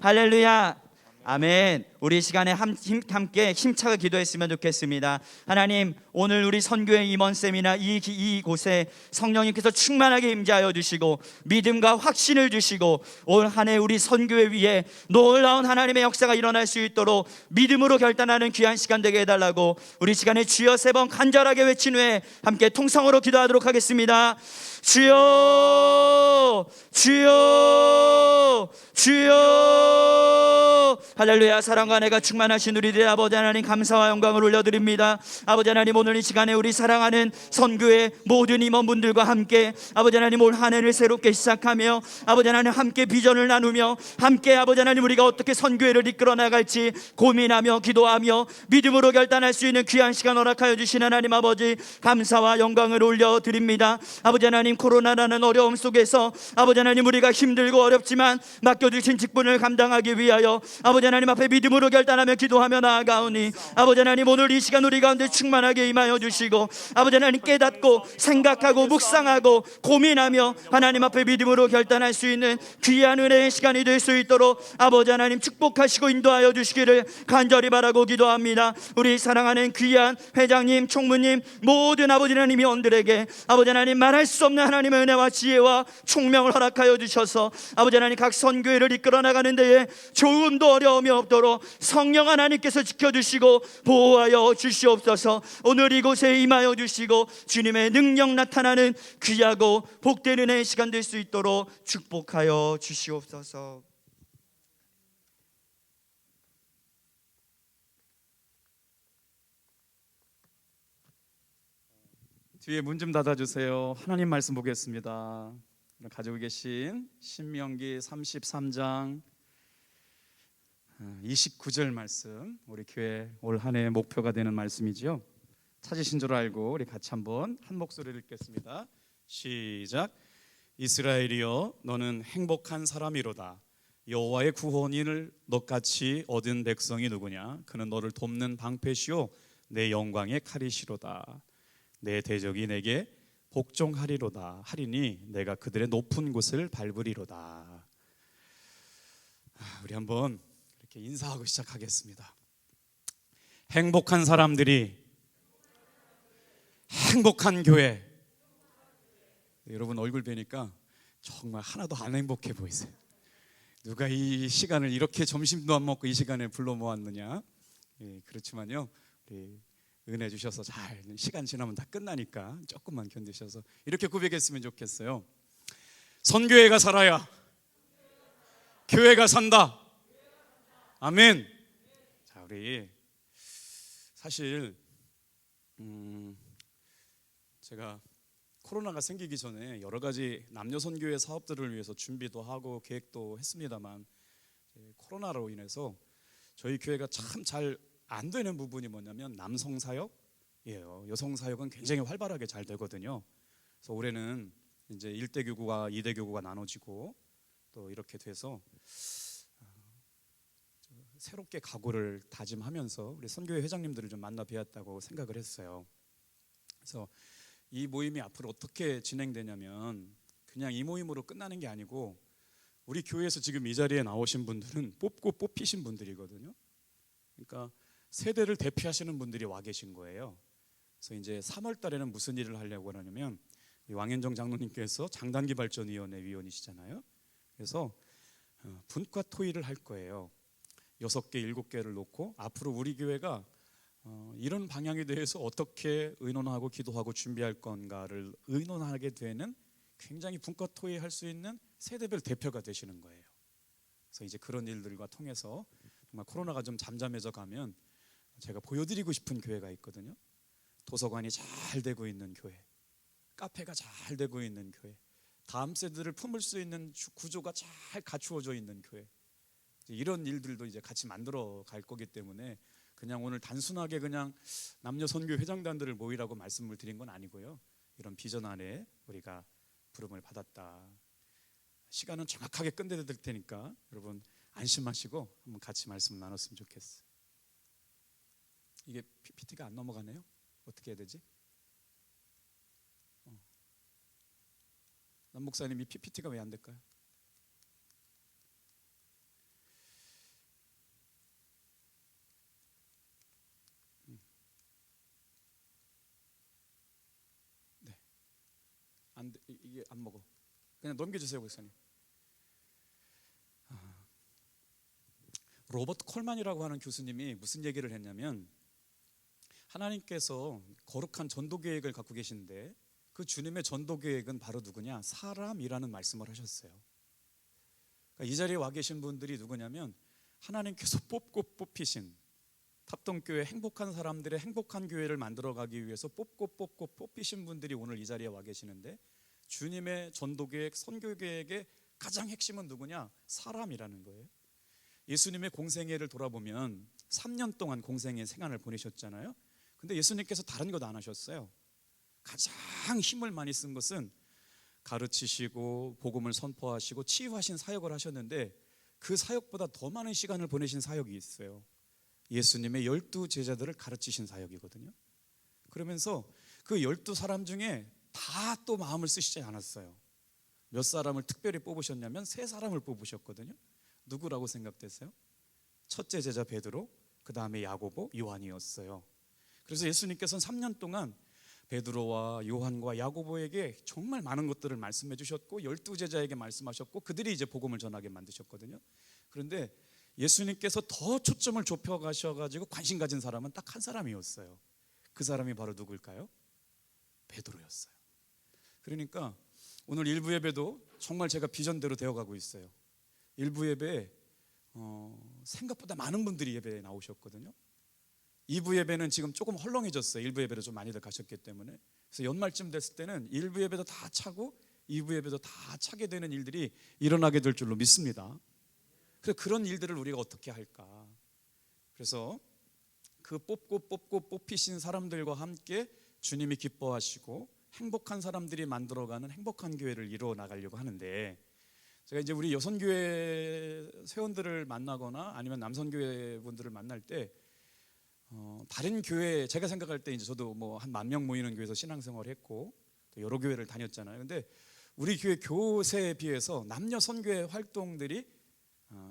할렐루야. 아멘. 우리 시간에 함께 힘차게 기도했으면 좋겠습니다. 하나님, 오늘 우리 선교의 임원쌤이나 이곳에 성령님께서 충만하게 임재하여 주시고 믿음과 확신을 주시고 올 한 해 우리 선교회 위에 놀라운 하나님의 역사가 일어날 수 있도록 믿음으로 결단하는 귀한 시간 되게 해달라고 우리 시간에 주여 3번 간절하게 외친 후에 함께 통성으로 기도하도록 하겠습니다. 주여, 주여, 주여. 할렐루야. 사랑과 은혜가 충만하신 우리들의 아버지 하나님, 감사와 영광을 올려드립니다. 아버지 하나님, 오늘 이 시간에 우리 사랑하는 선교회 모든 임원분들과 함께 아버지 하나님 올 한 해를 새롭게 시작하며 아버지 하나님 함께 비전을 나누며 함께 아버지 하나님 우리가 어떻게 선교회를 이끌어 나갈지 고민하며 기도하며 믿음으로 결단할 수 있는 귀한 시간 허락하여 주신 하나님 아버지, 감사와 영광을 올려드립니다. 아버지 하나님, 코로나라는 어려움 속에서 아버지 하나님 우리가 힘들고 어렵지만 맡겨주신 직분을 감당하기 위하여 아버지 하나님 앞에 믿음으로 결단하며 기도하며 나아가오니 아버지 하나님, 오늘 이 시간 우리 가운데 충만하게 임하여 주시고 아버지 하나님 깨닫고 생각하고 묵상하고 고민하며 하나님 앞에 믿음으로 결단할 수 있는 귀한 은혜의 시간이 될 수 있도록 아버지 하나님 축복하시고 인도하여 주시기를 간절히 바라고 기도합니다. 우리 사랑하는 귀한 회장님, 총무님, 모든 아버지 하나님 위원들에게 아버지 하나님 말할 수 없는 하나님의 은혜와 지혜와 총명을 허락하여 주셔서 아버지 하나님 각 선교회를 이끌어 나가는 데에 조금도 어려움이 없도록 성령 하나님께서 지켜주시고 보호하여 주시옵소서. 오늘 이곳에 임하여 주시고 주님의 능력 나타나는 귀하고 복된 은혜의 시간 될 수 있도록 축복하여 주시옵소서. 뒤에 문 좀 닫아주세요. 하나님 말씀 보겠습니다. 가지고 계신 신명기 33장 29절 말씀, 우리 교회 올 한 해의 목표가 되는 말씀이지요. 찾으신 줄 알고 우리 같이 한번 한 목소리를 읽겠습니다. 시작. 이스라엘이여, 너는 행복한 사람이로다. 여호와의 구원을 너같이 얻은 백성이 누구냐? 그는 너를 돕는 방패시오 내 영광의 칼이시로다. 내 대적이 내게 복종하리로다. 하리니 내가 그들의 높은 곳을 밟으리로다. 우리 한번 이렇게 인사하고 시작하겠습니다. 행복한 사람들이 행복한 교회. 여러분 얼굴 뵈니까 정말 하나도 안 행복해 보이세요. 누가 이 시간을 이렇게 점심도 안 먹고 이 시간에 불러 모았느냐. 그렇지만요, 우리 은혜 주셔서 잘 시간 지나면 다 끝나니까 조금만 견디셔서 이렇게 고백했으면 좋겠어요. 선교회가 살아야 교회가 산다. 아멘. 자, 우리 사실 제가 코로나가 생기기 전에 여러 가지 남녀 선교회 사업들을 위해서 준비도 하고 계획도 했습니다만 코로나로 인해서 저희 교회가 참 잘 안 되는 부분이 뭐냐면 남성 사역이에요. 여성 사역은 굉장히 활발하게 잘 되거든요. 그래서 올해는 이제 1대 교구가 2대 교구가 나눠지고 또 이렇게 돼서 새롭게 각오를 다짐하면서 우리 선교회 회장님들을 좀 만나 뵈었다고 생각을 했어요. 그래서 이 모임이 앞으로 어떻게 진행되냐면 그냥 이 모임으로 끝나는 게 아니고 우리 교회에서 지금 이 자리에 나오신 분들은 뽑고 뽑히신 분들이거든요. 그러니까 세대를 대표하시는 분들이 와 계신 거예요. 그래서 이제 3월 달에는 무슨 일을 하려고 하냐면 왕현정 장로님께서 장단기발전위원회 위원이시잖아요. 그래서 분과 토의를 할 거예요. 6개, 7개를 놓고 앞으로 우리 교회가 이런 방향에 대해서 어떻게 의논하고 기도하고 준비할 건가를 의논하게 되는 굉장히 분과 토의할 수 있는 세대별 대표가 되시는 거예요. 그래서 이제 그런 일들과 통해서 정말 코로나가 좀 잠잠해져 가면 제가 보여드리고 싶은 교회가 있거든요. 도서관이 잘 되고 있는 교회, 카페가 잘 되고 있는 교회, 다음 세대를 품을 수 있는 구조가 잘 갖추어져 있는 교회, 이런 일들도 이제 같이 만들어 갈 거기 때문에 그냥 오늘 단순하게 그냥 남녀 선교 회장단들을 모이라고 말씀을 드린 건 아니고요. 이런 비전 안에 우리가 부름을 받았다. 시간은 정확하게 끝내야 될 테니까 여러분 안심하시고 한번 같이 말씀 나눴으면 좋겠어요. 이게 PPT가 안 넘어가네요. 어떻게 해야 되지? 남 목사님, 이 PPT가 왜 안 될까요? 이게 안 먹어. 그냥 넘겨주세요, 목사님. 로버트 콜만이라고 하는 교수님이 무슨 얘기를 했냐면, 하나님께서 거룩한 전도 계획을 갖고 계신데 그 주님의 전도 계획은 바로 누구냐? 사람이라는 말씀을 하셨어요. 그러니까 이 자리에 와 계신 분들이 누구냐면 하나님께서 뽑고 뽑히신, 탑동교회 행복한 사람들의 행복한 교회를 만들어가기 위해서 뽑고 뽑히신 분들이 오늘 이 자리에 와 계시는데, 주님의 전도 계획, 선교 계획의 가장 핵심은 누구냐? 사람이라는 거예요. 예수님의 공생애를 돌아보면 3년 동안 공생애 생활을 보내셨잖아요. 근데 예수님께서 다른 것 안 하셨어요. 가장 힘을 많이 쓴 것은 가르치시고 복음을 선포하시고 치유하신 사역을 하셨는데, 그 사역보다 더 많은 시간을 보내신 사역이 있어요. 예수님의 12 제자들을 가르치신 사역이거든요. 그러면서 그 12사람 중에 다 또 마음을 쓰시지 않았어요. 몇 사람을 특별히 뽑으셨냐면 3사람을 뽑으셨거든요. 누구라고 생각되세요? 첫째 제자 베드로, 그 다음에 야고보, 요한이었어요. 그래서 예수님께서는 3년 동안 베드로와 요한과 야고보에게 정말 많은 것들을 말씀해 주셨고 12 제자에게 말씀하셨고, 그들이 이제 복음을 전하게 만드셨거든요. 그런데 예수님께서 더 초점을 좁혀 가셔가지고 관심 가진 사람은 딱 한 사람이었어요. 그 사람이 바로 누굴까요? 베드로였어요. 그러니까 오늘 일부 예배도 정말 제가 비전대로 되어가고 있어요. 일부 예배에 생각보다 많은 분들이 예배에 나오셨거든요. 2부 예배는 지금 조금 헐렁해졌어요. 1부 예배를 좀 많이들 가셨기 때문에. 그래서 연말쯤 됐을 때는 1부 예배도 다 차고 2부 예배도 다 차게 되는 일들이 일어나게 될 줄로 믿습니다. 그래서 그런 일들을 우리가 어떻게 할까? 그래서 그 뽑고 뽑히신 사람들과 함께 주님이 기뻐하시고 행복한 사람들이 만들어가는 행복한 교회를 이루어 나가려고 하는데, 제가 이제 우리 여선교회 회원들을 만나거나 아니면 남선교회 분들을 만날 때 다른 교회, 제가 생각할 때 이제 저도 뭐 한 10,000명 모이는 교회에서 신앙생활을 했고 또 여러 교회를 다녔잖아요. 근데 우리 교회 교세에 비해서 남녀 선교회 활동들이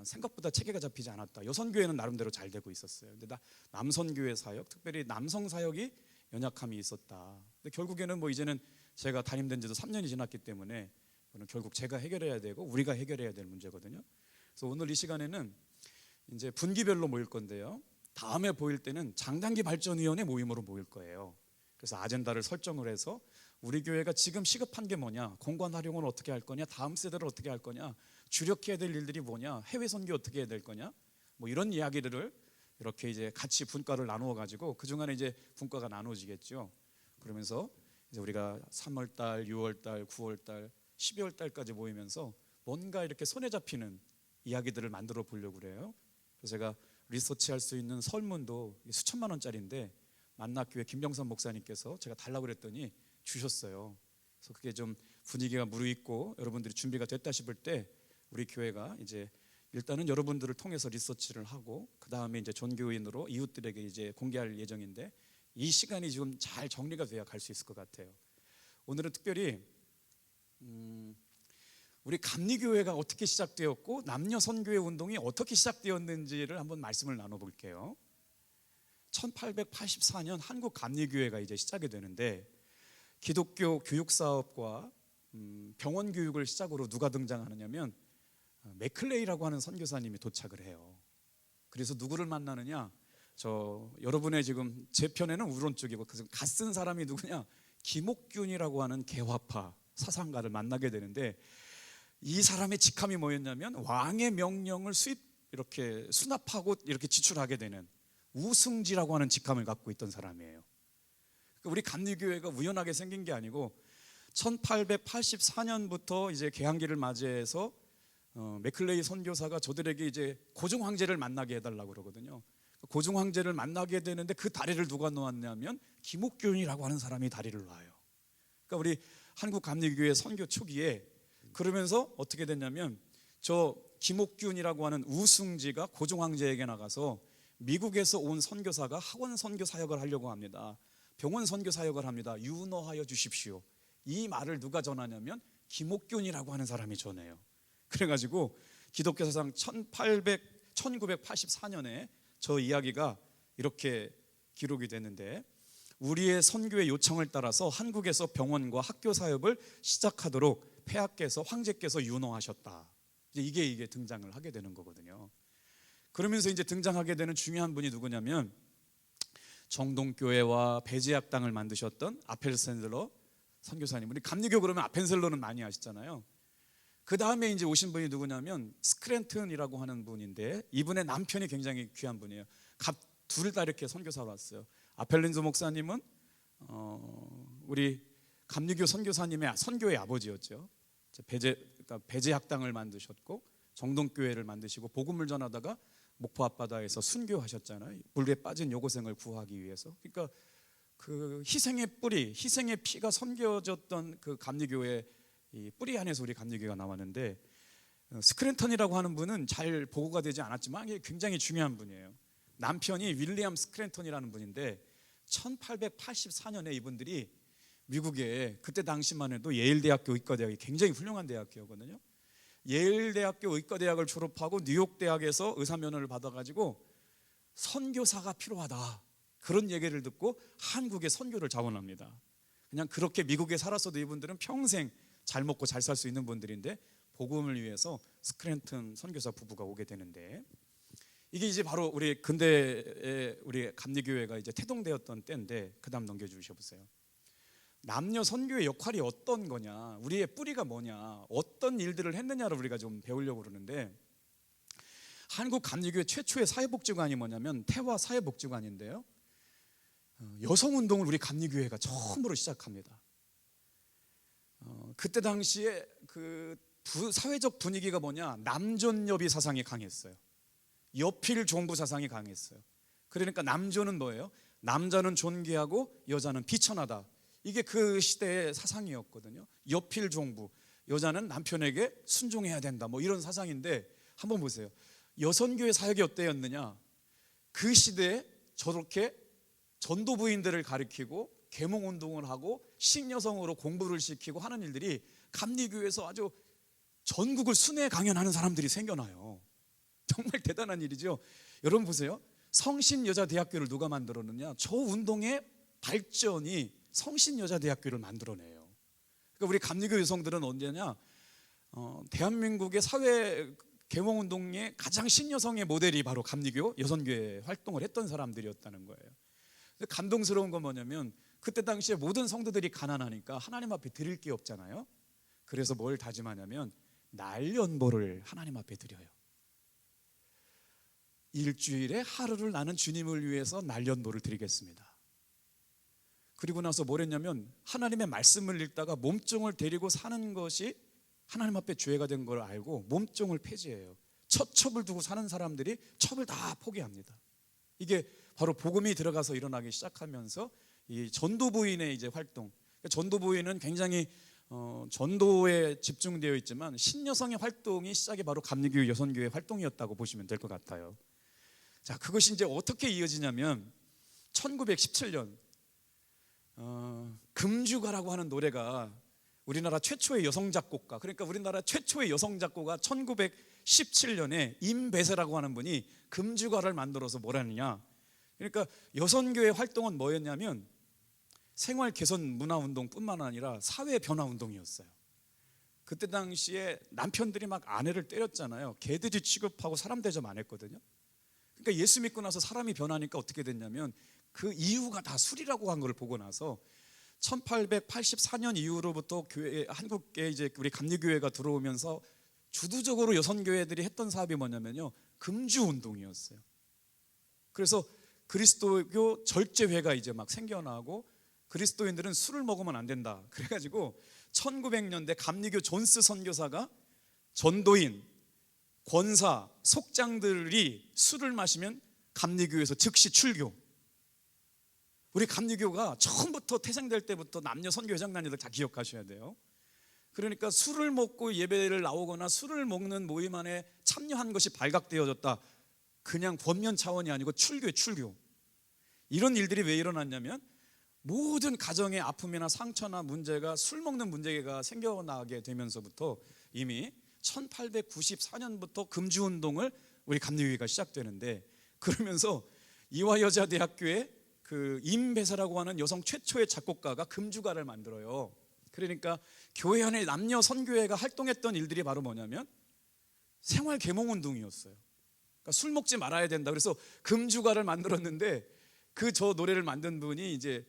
생각보다 체계가 잡히지 않았다. 여선교회는 나름대로 잘 되고 있었어요. 근데 남선교회 사역, 특별히 남성 사역이 연약함이 있었다. 근데 결국에는 뭐 이제는 제가 담임된 지도 3년이 지났기 때문에 이거는 결국 제가 해결해야 되고 우리가 해결해야 될 문제거든요. 그래서 오늘 이 시간에는 이제 분기별로 모일 건데요. 다음에 보일 때는 장단기 발전위원회 모임으로 모일 거예요. 그래서 아젠다를 설정을 해서 우리 교회가 지금 시급한 게 뭐냐, 공간 활용을 어떻게 할 거냐, 다음 세대를 어떻게 할 거냐, 주력해야 될 일들이 뭐냐, 해외 선교 어떻게 해야 될 거냐, 뭐 이런 이야기들을 이렇게 이제 같이 분과를 나누어 가지고 그 중간에 이제 분과가 나눠지겠죠. 그러면서 이제 우리가 3월달, 6월달, 9월달, 12월달까지 모이면서 뭔가 이렇게 손에 잡히는 이야기들을 만들어 보려고 그래요. 그래서 제가 리서치할 수 있는 설문도 수천만 원짜리인데 만나교회 김병선 목사님께서 제가 달라고 그랬더니 주셨어요. 그래서 그게 좀 분위기가 무르익고 여러분들이 준비가 됐다 싶을 때 우리 교회가 이제 일단은 여러분들을 통해서 리서치를 하고 그 다음에 이제 전교인으로 이웃들에게 이제 공개할 예정인데, 이 시간이 지금 잘 정리가 돼야 갈 수 있을 것 같아요. 오늘은 특별히 우리 감리교회가 어떻게 시작되었고 남녀 선교회 운동이 어떻게 시작되었는지를 한번 말씀을 나눠볼게요. 1884년 한국 감리교회가 이제 시작이 되는데, 기독교 교육사업과 병원 교육을 시작으로 누가 등장하느냐면 맥클레이라고 하는 선교사님이 도착을 해요. 그래서 누구를 만나느냐, 여러분의 지금 제 편에는 오른쪽이고 갓쓴 사람이 누구냐, 김옥균이라고 하는 개화파 사상가를 만나게 되는데, 이 사람의 직함이 뭐였냐면 왕의 명령을 이렇게 수납하고 이렇게 지출하게 되는 우승지라고 하는 직함을 갖고 있던 사람이에요. 우리 감리교회가 우연하게 생긴 게 아니고 1884년부터 이제 개항기를 맞이해서 맥클레이 선교사가 저들에게 이제 고종 황제를 만나게 해달라고 그러거든요. 고종 황제를 만나게 되는데 그 다리를 누가 놓았냐면 김옥균이라고 하는 사람이 다리를 놔요. 그러니까 우리 한국 감리교회 선교 초기에 그러면서 어떻게 됐냐면 저 김옥균이라고 하는 우승지가 고종 황제에게 나가서 미국에서 온 선교사가 학원 선교 사역을 하려고 합니다. 병원 선교 사역을 합니다. 윤허하여 주십시오. 이 말을 누가 전하냐면 김옥균이라고 하는 사람이 전해요. 그래가지고 기독교 사상 1984년에 저 이야기가 이렇게 기록이 됐는데, 우리의 선교의 요청을 따라서 한국에서 병원과 학교 사업을 시작하도록 폐하께서 황제께서 윤호하셨다. 이게 등장을 하게 되는 거거든요. 그러면서 이제 등장하게 되는 중요한 분이 누구냐면 정동교회와 배제학당을 만드셨던 아펜셀러 선교사님. 우리 감리교 그러면 아펜셀러는 많이 아시잖아요. 그 다음에 이제 오신 분이 누구냐면 스크랜턴이라고 하는 분인데 이분의 남편이 굉장히 귀한 분이에요. 둘 다 이렇게 선교사로 왔어요. 아펠린조 목사님은 우리 감리교 선교사님의 선교의 아버지였죠. 그러니까 배제학당을 만드셨고 정동교회를 만드시고 복음을 전하다가 목포 앞바다에서 순교하셨잖아요. 물에 빠진 여고생을 구하기 위해서. 그러니까 그 희생의 뿌리, 희생의 피가 섬겨졌던 그 감리교의 이 뿌리 안에서 우리 감리교가 나왔는데 스크랜턴이라고 하는 분은 잘 보고가 되지 않았지만 이게 굉장히 중요한 분이에요. 남편이 윌리엄 스크랜턴이라는 분인데 1884년에 이분들이 미국에 그때 당시만 해도 예일대학교 의과대학이 굉장히 훌륭한 대학교거든요. 예일대학교 의과대학을 졸업하고 뉴욕대학에서 의사면허를 받아가지고 선교사가 필요하다 그런 얘기를 듣고 한국에 선교를 자원합니다. 그냥 그렇게 미국에 살았어도 이분들은 평생 잘 먹고 잘 살 수 있는 분들인데 복음을 위해서 스크랜턴 선교사 부부가 오게 되는데 이게 이제 바로 우리 근대의 우리 감리교회가 이제 태동되었던 때인데 그 다음 넘겨주셔 보세요. 남녀 선교의 역할이 어떤 거냐, 우리의 뿌리가 뭐냐, 어떤 일들을 했느냐를 우리가 좀 배우려고 그러는데 한국 감리교회 최초의 사회복지관이 뭐냐면 태화 사회복지관인데요. 여성운동을 우리 감리교회가 처음으로 시작합니다. 그때 당시에 그 사회적 분위기가 뭐냐, 남존여비 사상이 강했어요. 여필 종부 사상이 강했어요. 그러니까 남존은 뭐예요? 남자는 존귀하고 여자는 비천하다. 이게 그 시대의 사상이었거든요. 여필 종부, 여자는 남편에게 순종해야 된다, 뭐 이런 사상인데 한번 보세요. 여선교회 사역이 어때였느냐? 그 시대에 저렇게 전도 부인들을 가리키고 계몽운동을 하고 신여성으로 공부를 시키고 하는 일들이 감리교회에서 아주 전국을 순회 강연하는 사람들이 생겨나요. 정말 대단한 일이죠. 여러분 보세요. 성신여자대학교를 누가 만들었느냐? 저 운동의 발전이 성신여자대학교를 만들어내요. 그러니까 우리 감리교 여성들은 언제냐? 대한민국의 사회 계몽운동의 가장 신여성의 모델이 바로 감리교 여선교회 활동을 했던 사람들이었다는 거예요. 감동스러운 건 뭐냐면 그때 당시에 모든 성도들이 가난하니까 하나님 앞에 드릴 게 없잖아요. 그래서 뭘 다짐하냐면 날연보를 하나님 앞에 드려요. 일주일에 하루를 나는 주님을 위해서 날연보를 드리겠습니다. 그리고 나서 뭘 했냐면 하나님의 말씀을 읽다가 몸종을 데리고 사는 것이 하나님 앞에 죄가 된 걸 알고 몸종을 폐지해요. 첩을 두고 사는 사람들이 첩을 다 포기합니다. 이게 바로 복음이 들어가서 일어나기 시작하면서 이 전도부인의 이제 활동. 전도부인은 굉장히 전도에 집중되어 있지만 신여성의 활동이 시작이 바로 감리교 여선교회 활동이었다고 보시면 될 것 같아요. 자, 그것이 이제 어떻게 이어지냐면 1917년 금주가라고 하는 노래가 우리나라 최초의 여성 작곡가, 그러니까 우리나라 최초의 여성 작곡가 1917년에 임배세라고 하는 분이 금주가를 만들어서 뭐라느냐, 그러니까 여선교회 활동은 뭐였냐면 생활 개선 문화 운동뿐만 아니라 사회 변화 운동이었어요. 그때 당시에 남편들이 막 아내를 때렸잖아요. 개돼지 취급하고 사람 대접 안 했거든요. 그러니까 예수 믿고 나서 사람이 변하니까 어떻게 됐냐면 그 이유가 다 술이라고 한 걸 보고 나서 1884년 이후로부터 교회, 한국에 이제 우리 감리교회가 들어오면서 주도적으로 여선교회들이 했던 사업이 뭐냐면요, 금주 운동이었어요. 그래서 그리스도교 절제회가 이제 막 생겨나고 그리스도인들은 술을 먹으면 안 된다. 그래가지고 1900년대 감리교 존스 선교사가 전도인, 권사, 속장들이 술을 마시면 감리교에서 즉시 출교. 우리 감리교가 처음부터 태생될 때부터 남녀 선교 회장단이들 다 기억하셔야 돼요. 그러니까 술을 먹고 예배를 나오거나 술을 먹는 모임 안에 참여한 것이 발각되어졌다. 그냥 권면 차원이 아니고 출교에 출교. 이런 일들이 왜 일어났냐면 모든 가정의 아픔이나 상처나 문제가 술 먹는 문제가 생겨나게 되면서부터 이미 1894년부터 금주운동을 우리 감리교회가 시작되는데, 그러면서 이화여자대학교에 그 임배사라고 하는 여성 최초의 작곡가가 금주가를 만들어요. 그러니까 교회 안에 남녀 선교회가 활동했던 일들이 바로 뭐냐면 생활 계몽 운동이었어요. 그러니까 술 먹지 말아야 된다. 그래서 금주가를 만들었는데 그 저 노래를 만든 분이 이제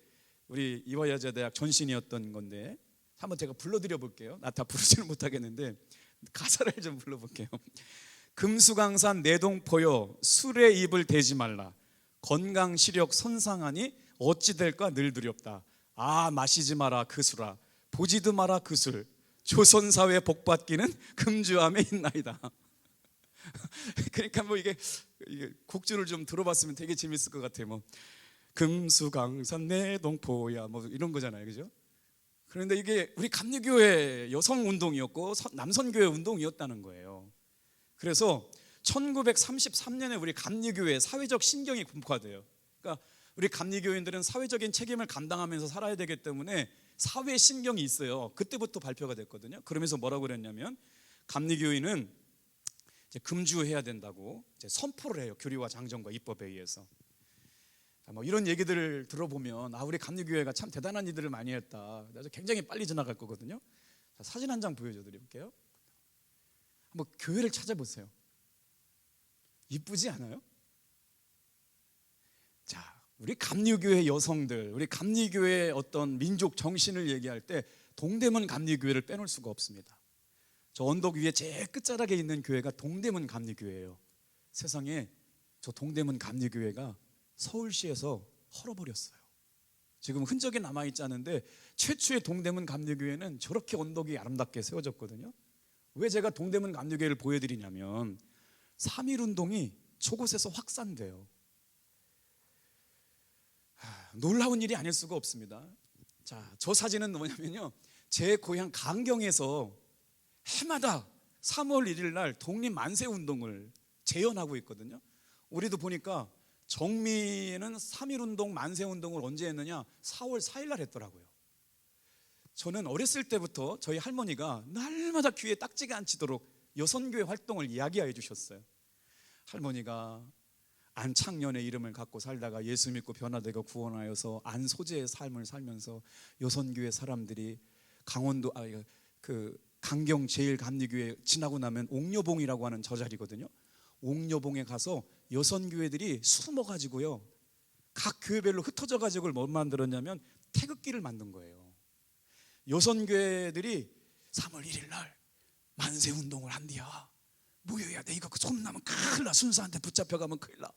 우리 이화여자대학 전신이었던 건데 한번 제가 불러드려 볼게요. 나 다 부르지는 못하겠는데 가사를 좀 불러볼게요. 금수강산 내동포여 술에 입을 대지 말라. 건강 시력 선상하니 어찌 될까 늘 두렵다. 아 마시지 마라 그 술아 보지도 마라 그 술 조선사회 복받기는 금주함에 있나이다. 그러니까 뭐 이게 곡주를 좀 들어봤으면 되게 재밌을 것 같아요. 뭐 금수강산 내동포야 뭐 이런 거잖아요, 그죠? 그런데 이게 우리 감리교회 여성 운동이었고 남선교회 운동이었다는 거예요. 그래서 1933년에 우리 감리교회 사회적 신경이 분화돼요. 그러니까 우리 감리교인들은 사회적인 책임을 감당하면서 살아야 되기 때문에 사회 신경이 있어요. 그때부터 발표가 됐거든요. 그러면서 뭐라고 그랬냐면 감리교인은 이제 금주해야 된다고 이제 선포를 해요. 교리와 장정과 입법에 의해서. 뭐 이런 얘기들을 들어보면 우리 감리교회가 참 대단한 일들을 많이 했다. 그래서 굉장히 빨리 지나갈 거거든요. 자, 사진 한 장 보여줘 드릴게요. 한번 교회를 찾아보세요. 이쁘지 않아요? 자, 우리 감리교회 여성들, 우리 감리교회의 어떤 민족 정신을 얘기할 때 동대문 감리교회를 빼놓을 수가 없습니다. 저 언덕 위에 제일 끝자락에 있는 교회가 동대문 감리교회예요. 세상에 저 동대문 감리교회가 서울시에서 헐어버렸어요. 지금 흔적이 남아있지 않은데 최초의 동대문 감리교회는 저렇게 언덕이 아름답게 세워졌거든요. 왜 제가 동대문 감리교회를 보여드리냐면 3.1운동이 저곳에서 확산돼요. 놀라운 일이 아닐 수가 없습니다. 자, 저 사진은 뭐냐면요, 제 고향 강경에서 해마다 3월 1일 날 독립만세운동을 재연하고 있거든요. 우리도 보니까 정미는 3.1운동 만세운동을 언제 했느냐, 4월 4일 날 했더라고요. 저는 어렸을 때부터 저희 할머니가 날마다 귀에 딱지가 안 치도록 여선교회 활동을 이야기해 주셨어요. 할머니가 안창년의 이름을 갖고 살다가 예수 믿고 변화되고 구원하여서 안소재의 삶을 살면서 여선교회 사람들이 강원도 그 강경 제일감리교회 지나고 나면 옥녀봉이라고 하는 저 자리거든요. 옥녀봉에 가서 여선교회들이 숨어가지고요, 각 교회별로 흩어져 가지고 뭘 만들었냐면 태극기를 만든 거예요. 여선교회들이 3월 1일 날 만세운동을 한디야, 모여야 돼. 이거 손나면 큰일 나. 순사한테 붙잡혀가면 큰일 나.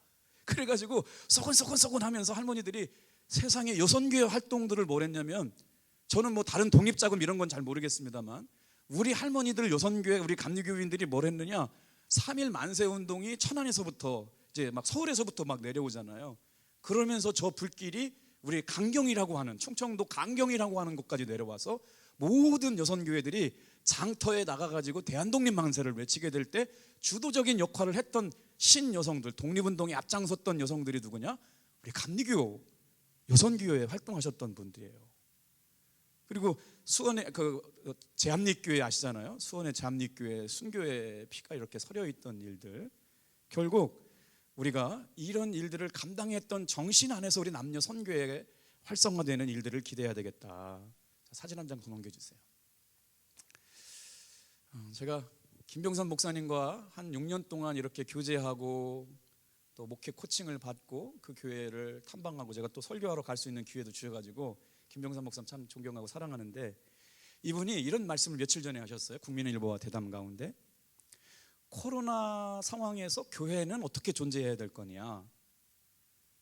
그래가지고 썩은썩은 하면서 할머니들이 세상에 여선교회 활동들을 뭘 했냐면, 저는 뭐 다른 독립자금 이런 건 잘 모르겠습니다만 우리 할머니들 여선교회 우리 감리교인들이 뭘 했느냐, 3.1 만세운동이 천안에서부터 이제 막 서울에서부터 막 내려오잖아요. 그러면서 저 불길이 우리 강경이라고 하는, 충청도 강경이라고 하는 곳까지 내려와서 모든 여선교회들이 장터에 나가가지고 대한독립 만세를 외치게 될 때 주도적인 역할을 했던 신여성들, 독립운동에 앞장섰던 여성들이 누구냐? 우리 감리교 여선교회에 활동하셨던 분들이에요. 그리고 수원의 그 제합리교회 아시잖아요. 수원의 제합리교회 순교회 피가 이렇게 서려 있던 일들, 결국 우리가 이런 일들을 감당했던 정신 안에서 우리 남녀 선교회 활성화되는 일들을 기대해야 되겠다. 사진 한 장 더 넘겨주세요. 제가 김병선 목사님과 한 6년 동안 이렇게 교제하고 또 목회 코칭을 받고 그 교회를 탐방하고 제가 또 설교하러 갈 수 있는 기회도 주셔가지고 김병선 목사님 참 존경하고 사랑하는데, 이분이 이런 말씀을 며칠 전에 하셨어요. 국민일보와 대담 가운데, 코로나 상황에서 교회는 어떻게 존재해야 될 거냐.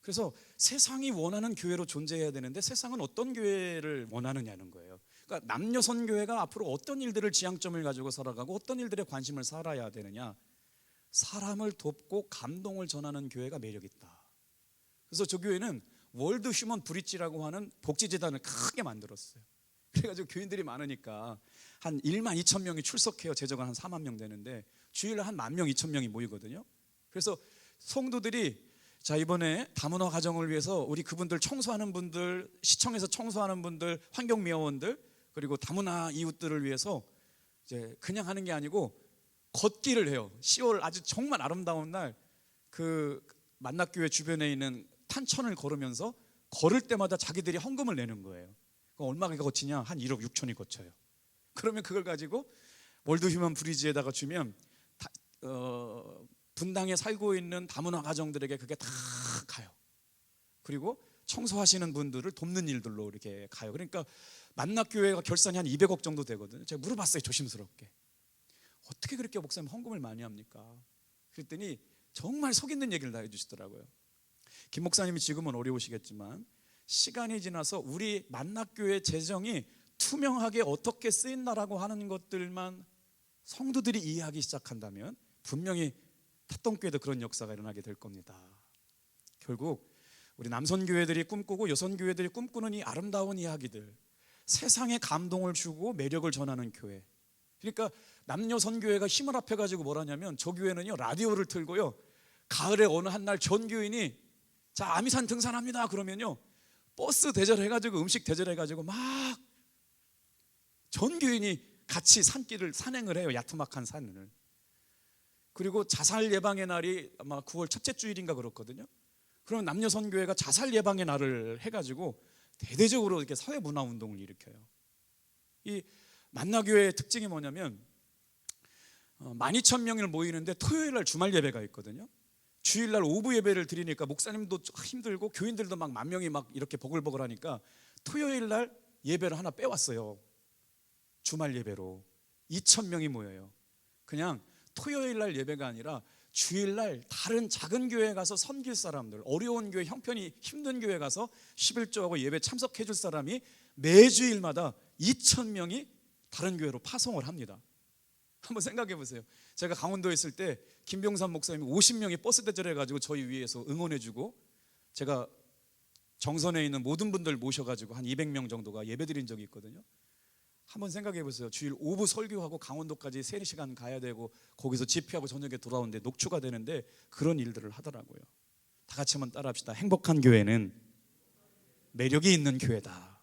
그래서 세상이 원하는 교회로 존재해야 되는데 세상은 어떤 교회를 원하느냐는 거예요. 그러니까 남녀 선교회가 앞으로 어떤 일들을 지향점을 가지고 살아가고 어떤 일들에 관심을 살아야 되느냐, 사람을 돕고 감동을 전하는 교회가 매력 있다. 그래서 저 교회는 월드 휴먼 브릿지라고 하는 복지재단을 크게 만들었어요. 그래가지고 교인들이 많으니까 한 1만 2천 명이 출석해요. 제자가 한 4만 명 되는데 주일에 한 1만 명, 2천 명이 모이거든요. 그래서 성도들이 자, 이번에 다문화 가정을 위해서 우리 그분들 청소하는 분들, 시청에서 청소하는 분들, 환경미화원들, 그리고 다문화 이웃들을 위해서 이제 그냥 하는 게 아니고 걷기를 해요. 10월 아주 정말 아름다운 날 그 만락교회 주변에 있는 탄천을 걸으면서 걸을 때마다 자기들이 헌금을 내는 거예요. 얼마가 거치냐? 한 1억 6천이 거쳐요. 그러면 그걸 가지고 월드 휴먼 브리지에다가 주면 분당에 살고 있는 다문화 가정들에게 그게 다 가요. 그리고 청소하시는 분들을 돕는 일들로 이렇게 가요. 그러니까 만납교회가 결산이 한 200억 정도 되거든요. 제가 물어봤어요, 조심스럽게. 어떻게 그렇게 목사님 헌금을 많이 합니까? 그랬더니 정말 속 있는 얘기를 다 해주시더라고요. 김 목사님이 지금은 어려우시겠지만 시간이 지나서 우리 만납교회 재정이 투명하게 어떻게 쓰인다라고 하는 것들만 성도들이 이해하기 시작한다면 분명히 탔동교회도 그런 역사가 일어나게 될 겁니다. 결국 우리 남선교회들이 꿈꾸고 여선교회들이 꿈꾸는 이 아름다운 이야기들, 세상에 감동을 주고 매력을 전하는 교회. 그러니까 남녀 선교회가 힘을 합해가지고 뭘 하냐면 저 교회는요 라디오를 틀고요 가을에 어느 한 날 전 교인이 자 아미산 등산합니다 그러면요 버스 대절해가지고 음식 대절해가지고 막 전 교인이 같이 산길을 산행을 해요. 야트막한 산을. 그리고 자살 예방의 날이 아마 9월 첫째 주일인가 그렇거든요. 그러면 남녀 선교회가 자살 예방의 날을 해가지고 대대적으로 이렇게 사회 문화 운동을 일으켜요. 이 만나교회의 특징이 뭐냐면 12,000명을 모이는데 토요일 날 주말 예배가 있거든요. 주일날 오후 예배를 드리니까 목사님도 힘들고 교인들도 막 10,000명이 막 이렇게 버글버글 하니까 토요일 날 예배를 하나 빼왔어요. 주말 예배로 2,000명이 모여요. 그냥 토요일 날 예배가 아니라 주일날 다른 작은 교회에 가서 섬길 사람들, 어려운 교회, 형편이 힘든 교회 가서 11조하고 예배 참석해 줄 사람이 매주일마다 2,000명이 다른 교회로 파송을 합니다. 한번 생각해 보세요. 제가 강원도에 있을 때 김병삼 목사님이 50명이 버스 대절해가지고 저희 위해서 응원해주고 제가 정선에 있는 모든 분들 모셔가지고 한 200명 정도가 예배드린 적이 있거든요. 한번 생각해 보세요. 주일 오후 설교하고 강원도까지 3시간 가야 되고 거기서 집회하고 저녁에 돌아오는데 녹초가 되는데 그런 일들을 하더라고요. 다 같이 한번 따라합시다. 행복한 교회는 매력이 있는 교회다.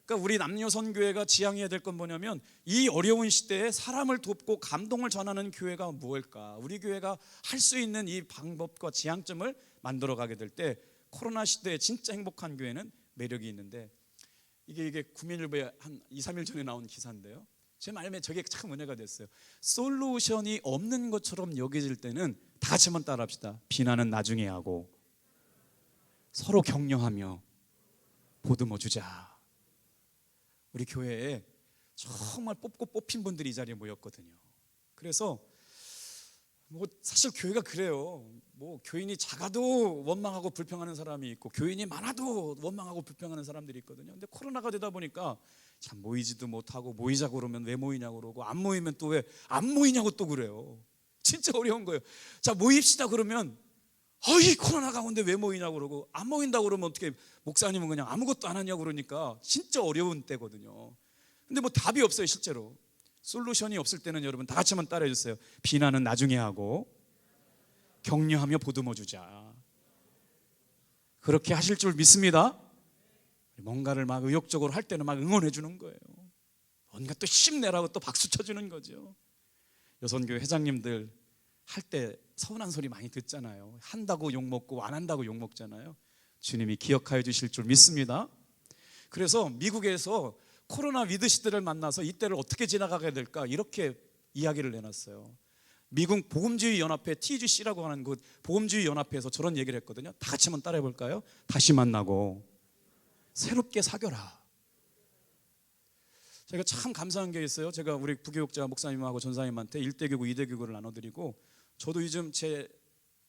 그러니까 우리 남녀 선교회가 지향해야 될 건 뭐냐면 이 어려운 시대에 사람을 돕고 감동을 전하는 교회가 무엇일까? 우리 교회가 할 수 있는 이 방법과 지향점을 만들어 가게 될 때 코로나 시대에 진짜 행복한 교회는 매력이 있는데 이게 구민일보에 한 2, 3일 전에 나온 기사인데요. 제 마음에 저게 참 은혜가 됐어요. 솔루션이 없는 것처럼 여겨질 때는 다 같이 한번 따라합시다. 비난은 나중에 하고 서로 격려하며 보듬어 주자. 우리 교회에 정말 뽑고 뽑힌 분들이 이 자리에 모였거든요. 그래서 사실 교회가 그래요. 교인이 작아도 원망하고 불평하는 사람이 있고 교인이 많아도 원망하고 불평하는 사람들이 있거든요. 근데 코로나가 되다 보니까 참 모이지도 못하고 모이자고 그러면 왜 모이냐고 그러고 안 모이면 또 왜 안 모이냐고 또 그래요. 진짜 어려운 거예요. 자 모입시다 그러면 이 코로나 가운데 왜 모이냐고 그러고 안 모인다고 그러면 어떻게 목사님은 그냥 아무것도 안 하냐고 그러니까 진짜 어려운 때거든요. 근데 답이 없어요 실제로. 솔루션이 없을 때는 여러분 다 같이 한번 따라해 주세요. 비난은 나중에 하고 격려하며 보듬어 주자. 그렇게 하실 줄 믿습니다. 뭔가를 막 의욕적으로 할 때는 막 응원해 주는 거예요. 뭔가 또 힘내라고 또 박수 쳐 주는 거죠. 여선교회 회장님들 할 때 서운한 소리 많이 듣잖아요. 한다고 욕먹고 안 한다고 욕먹잖아요. 주님이 기억하여 주실 줄 믿습니다. 그래서 미국에서 코로나 위드 시대를 만나서 이때를 어떻게 지나가게 될까 이렇게 이야기를 내놨어요. 미국 복음주의 연합회 TGC라고 하는 그 복음주의 연합회에서 저런 얘기를 했거든요. 다 같이 한번 따라해 볼까요? 다시 만나고 새롭게 사겨라. 제가 참 감사한 게 있어요. 제가 우리 부교육자 목사님하고 전사님한테 1대교구 2대교구를 나눠드리고 저도 요즘 제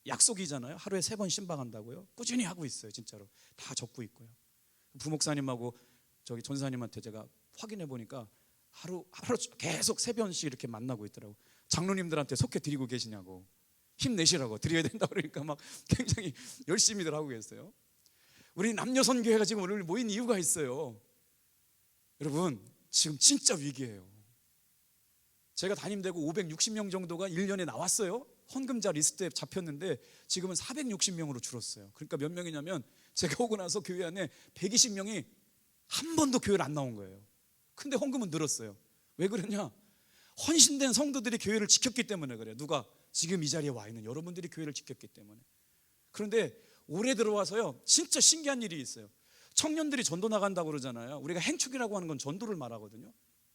약속이잖아요. 하루에 3번 신방한다고요. 꾸준히 하고 있어요. 진짜로 다 적고 있고요. 부목사님하고 저기 전사님한테 제가 확인해 보니까 하루 계속 3번씩 이렇게 만나고 있더라고. 장로님들한테 속해 드리고 계시냐고 힘내시라고 드려야 된다 그러니까 막 굉장히 열심히들 하고 계세요. 우리 남녀 선교회가 지금 오늘 모인 이유가 있어요. 여러분 지금 진짜 위기예요. 제가 담임되고 560명 정도가 1년에 나왔어요. 헌금자 리스트에 잡혔는데 지금은 460명으로 줄었어요. 그러니까 몇 명이냐면 제가 오고 나서 교회 안에 120명이 한 번도 교회를 안 나온 거예요. 근데 헌금은 늘었어요. 왜 그러냐? 헌신된 성도들이 교회를 지켰기 때문에 그래요. 누가? 지금 이 자리에 와 있는 여러분들이 교회를 지켰기 때문에. 그런데 올해 들어와서요 진짜 신기한 일이 있어요. 청년들이 전도 나간다고 그러잖아요. 우리가 행축이라고 하는 건 전도를 말하거든요.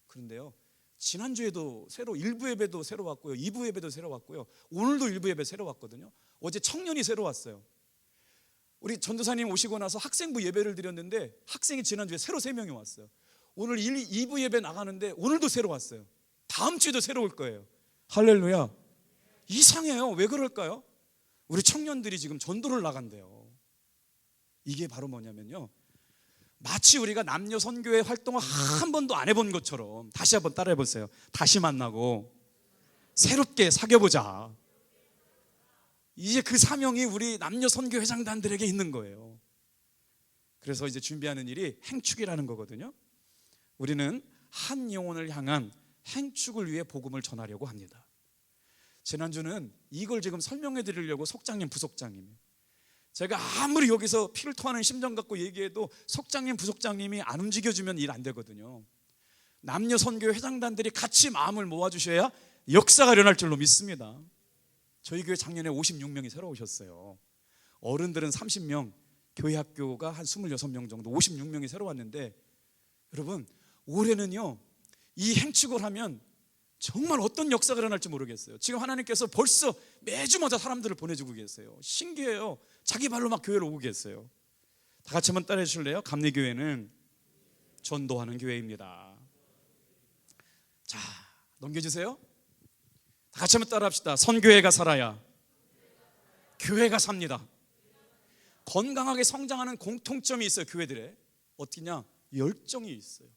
그런데요 지난주에도 새로 1부 예배도 새로 왔고요, 2부 예배도 새로 왔고요, 오늘도 1부 예배 새로 왔거든요. 어제 청년이 새로 왔어요. 우리 전도사님 오시고 나서 학생부 예배를 드렸는데 학생이 지난주에 새로 3명이 왔어요. 오늘 2부 예배 나가는데 오늘도 새로 왔어요. 다음 주에도 새로 올 거예요. 할렐루야. 이상해요. 왜 그럴까요? 우리 청년들이 지금 전도를 나간대요. 이게 바로 뭐냐면요, 마치 우리가 남녀 선교회 활동을 한 번도 안 해본 것처럼, 다시 한번 따라해 보세요. 다시 만나고 새롭게 사귀어보자. 이제 그 사명이 우리 남녀 선교 회장단들에게 있는 거예요. 그래서 이제 준비하는 일이 행축이라는 거거든요. 우리는 한 영혼을 향한 행축을 위해 복음을 전하려고 합니다. 지난주는 이걸 지금 설명해 드리려고 속장님, 부속장님, 제가 아무리 여기서 피를 토하는 심정 갖고 얘기해도 속장님, 부속장님이 안 움직여주면 일 안 되거든요. 남녀 선교 회장단들이 같이 마음을 모아주셔야 역사가 일어날 줄로 믿습니다. 저희 교회 작년에 56명이 새로 오셨어요. 어른들은 30명, 교회 학교가 한 26명 정도, 56명이 새로 왔는데, 여러분 올해는요 이 행축을 하면 정말 어떤 역사가 일어날지 모르겠어요. 지금 하나님께서 벌써 매주마다 사람들을 보내주고 계세요. 신기해요. 자기 발로 막 교회로 오고 계세요. 다 같이 한번 따라해 주실래요? 감리교회는 전도하는 교회입니다. 자, 넘겨주세요. 다 같이 한번 따라합시다. 선교회가 살아야 교회가 삽니다. 건강하게 성장하는 공통점이 있어요. 교회들에 어떻게냐? 열정이 있어요.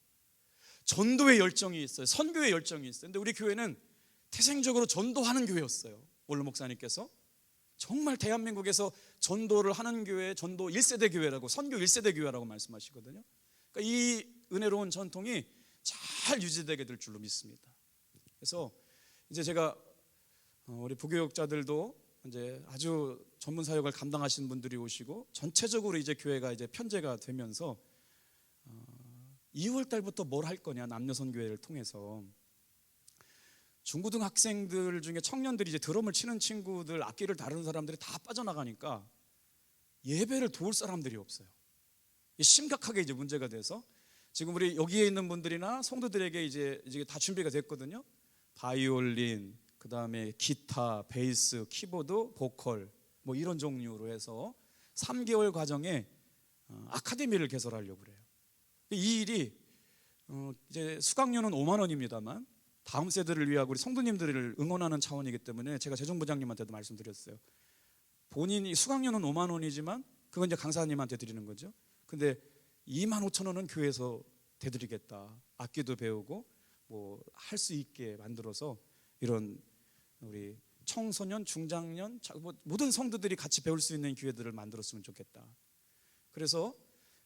전도의 열정이 있어요. 선교의 열정이 있어요. 근데 우리 교회는 태생적으로 전도하는 교회였어요. 원로 목사님께서 정말 대한민국에서 전도를 하는 교회, 전도 1세대 교회라고, 선교 1세대 교회라고 말씀하시거든요. 그러니까 이 은혜로운 전통이 잘 유지되게 될 줄로 믿습니다. 그래서 이제 제가 우리 부교육자들도 이제 아주 전문 사역을 감당하시는 분들이 오시고, 전체적으로 이제 교회가 이제 편제가 되면서 2월 달부터 뭘 할 거냐, 남녀 선교회를 통해서 중고등 학생들 중에 청년들이 이제 드럼을 치는 친구들, 악기를 다루는 사람들이 다 빠져나가니까 예배를 도울 사람들이 없어요. 심각하게 이제 문제가 돼서 지금 우리 여기에 있는 분들이나 성도들에게 이제 다 준비가 됐거든요. 바이올린, 그 다음에 기타, 베이스, 키보드, 보컬, 뭐 이런 종류로 해서 3개월 과정에 아카데미를 개설하려고 그래요. 이 일이 이제 수강료는 5만 원입니다만 다음 세대를 위하고 우리 성도님들을 응원하는 차원이기 때문에 제가 재정부장님한테도 말씀드렸어요. 본인이 수강료는 5만 원이지만 그건 이제 강사님한테 드리는 거죠. 근데 2만 5천 원은 교회에서 대드리겠다. 악기도 배우고 뭐 할 수 있게 만들어서 이런 우리 청소년, 중장년, 모든 성도들이 같이 배울 수 있는 기회들을 만들었으면 좋겠다. 그래서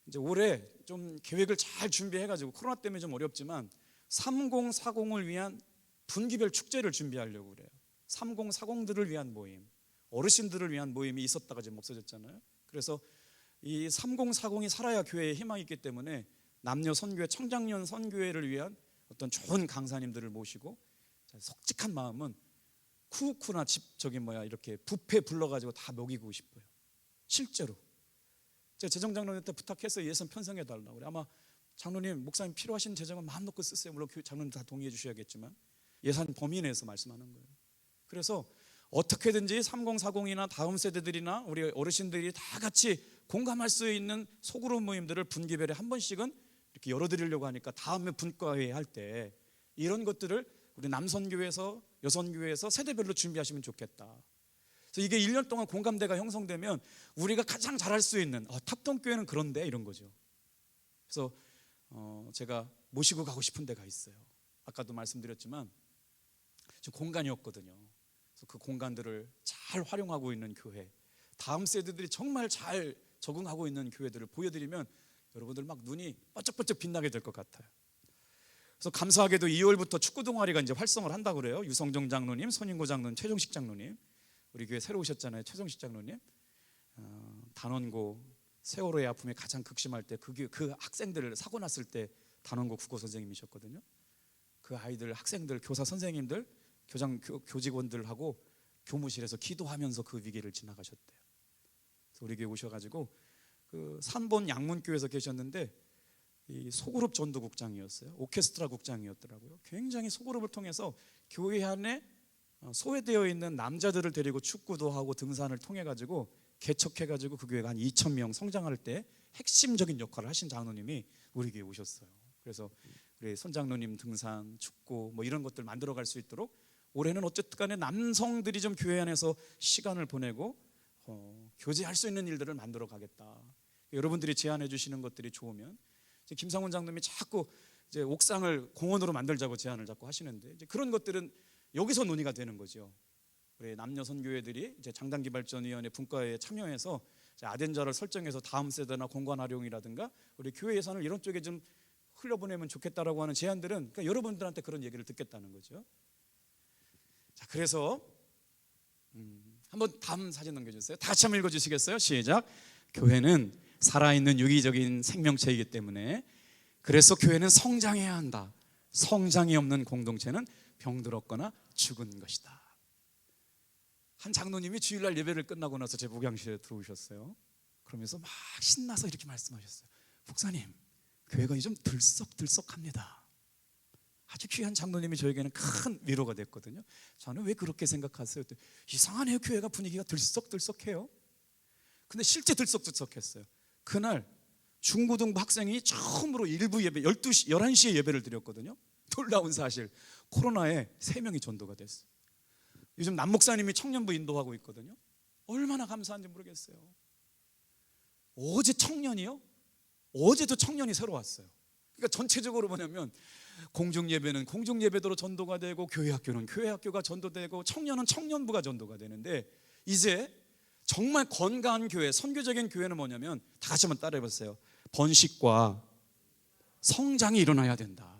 이제 올해 좀 계획을 잘 준비해가지고, 코로나 때문에 좀 어렵지만 3040을 위한 분기별 축제를 준비하려고 그래요. 3040들을 위한 모임, 어르신들을 위한 모임이 있었다가 지금 없어졌잖아요. 그래서 이 3040이 살아야 교회에 희망이 있기 때문에 남녀 선교회, 청장년 선교회를 위한 어떤 좋은 강사님들을 모시고, 석직한 마음은 쿠쿠나 이렇게 뷔페 불러가지고 다 먹이고 싶어요. 실제로 제가 재정장로님한테 부탁해서 예산 편성해 달라고 그래. 아마 장로님, 목사님 필요하신 재정은 마음 놓고 쓰세요. 물론 장로님 다 동의해 주셔야겠지만 예산 범위 내에서 말씀하는 거예요. 그래서 어떻게든지 3040이나 다음 세대들이나 우리 어르신들이 다 같이 공감할 수 있는 소그룹 모임들을 분기별에 한 번씩은 이렇게 열어드리려고 하니까 다음에 분과회 할 때 이런 것들을 우리 남선교회에서, 여선교회에서 세대별로 준비하시면 좋겠다. 그래서 이게 1년 동안 공감대가 형성되면 우리가 가장 잘할 수 있는, 탑동교회는 그런데 이런 거죠. 그래서 제가 모시고 가고 싶은 데가 있어요. 아까도 말씀드렸지만 지금 공간이 없거든요. 그래서 그 공간들을 잘 활용하고 있는 교회, 다음 세대들이 정말 잘 적응하고 있는 교회들을 보여드리면 여러분들 막 눈이 번쩍번쩍 빛나게 될 것 같아요. 그래서 감사하게도 2월부터 축구 동아리가 이제 활성을 한다고 그래요. 유성정 장로님, 손인고 장로님, 최종식 장로님, 우리 교회 새로 오셨잖아요. 최종식 장로님, 단원고 세월호의 아픔에 가장 극심할 때 그 학생들을 사고 났을 때 단원고 국어 선생님이셨거든요. 그 아이들, 학생들, 교사 선생님들, 교직원들하고 교무실에서 기도하면서 그 위기를 지나가셨대요. 그래서 그래서 우리 교회 오셔가지고 그 산본 양문교에서 계셨는데 이 소그룹 전도국장이었어요. 오케스트라 국장이었더라고요. 굉장히 소그룹을 통해서 교회 안에 소외되어 있는 남자들을 데리고 축구도 하고 등산을 통해 가지고 개척해 가지고 그 교회가 한 2,000명 성장할 때 핵심적인 역할을 하신 장로님이 우리 교회에 오셨어요. 그래서 우리 손장로님 등산, 축구 뭐 이런 것들 만들어 갈 수 있도록 올해는 어쨌든 간에 남성들이 좀 교회 안에서 시간을 보내고 교제할 수 있는 일들을 만들어 가겠다. 여러분들이 제안해 주시는 것들이 좋으면 김상훈 장로님이 자꾸 이제 옥상을 공원으로 만들자고 제안을 자꾸 하시는데 이제 그런 것들은 여기서 논의가 되는 거죠. 우리 남녀 선교회들이 이제 장단기발전위원회 분과에 참여해서 아덴자를 설정해서 다음 세대나 공간 활용이라든가 우리 교회 예산을 이런 쪽에 좀 흘려보내면 좋겠다라고 하는 제안들은 그러니까 여러분들한테 그런 얘기를 듣겠다는 거죠. 자, 그래서 한번 다음 사진 넘겨주세요. 다 같이 한번 읽어주시겠어요? 시작. 교회는 살아있는 유기적인 생명체이기 때문에 그래서 교회는 성장해야 한다. 성장이 없는 공동체는 병들었거나 죽은 것이다. 한 장로님이 주일날 예배를 끝나고 나서 제 목양실에 들어오셨어요. 그러면서 막 신나서 이렇게 말씀하셨어요. 목사님, 교회가 요즘 들썩들썩합니다. 아주 귀한 장로님이 저에게는 큰 위로가 됐거든요. 저는 왜 그렇게 생각하세요? 이상하네요. 교회가 분위기가 들썩들썩해요. 근데 실제 들썩들썩했어요. 그날 중고등부 학생이 처음으로 일부 예배 11시에 예배를 드렸거든요. 놀라운 사실, 코로나에 3명이 전도가 됐어요. 요즘 남 목사님이 청년부 인도하고 있거든요. 얼마나 감사한지 모르겠어요. 어제 청년이요? 어제도 청년이 새로 왔어요. 그러니까 전체적으로 뭐냐면 공중예배는 공중예배도로 전도가 되고 교회학교는 교회학교가 전도되고 청년은 청년부가 전도가 되는데 이제 정말 건강한 교회, 선교적인 교회는 뭐냐면 다 같이 한번 따라해보세요. 번식과 성장이 일어나야 된다.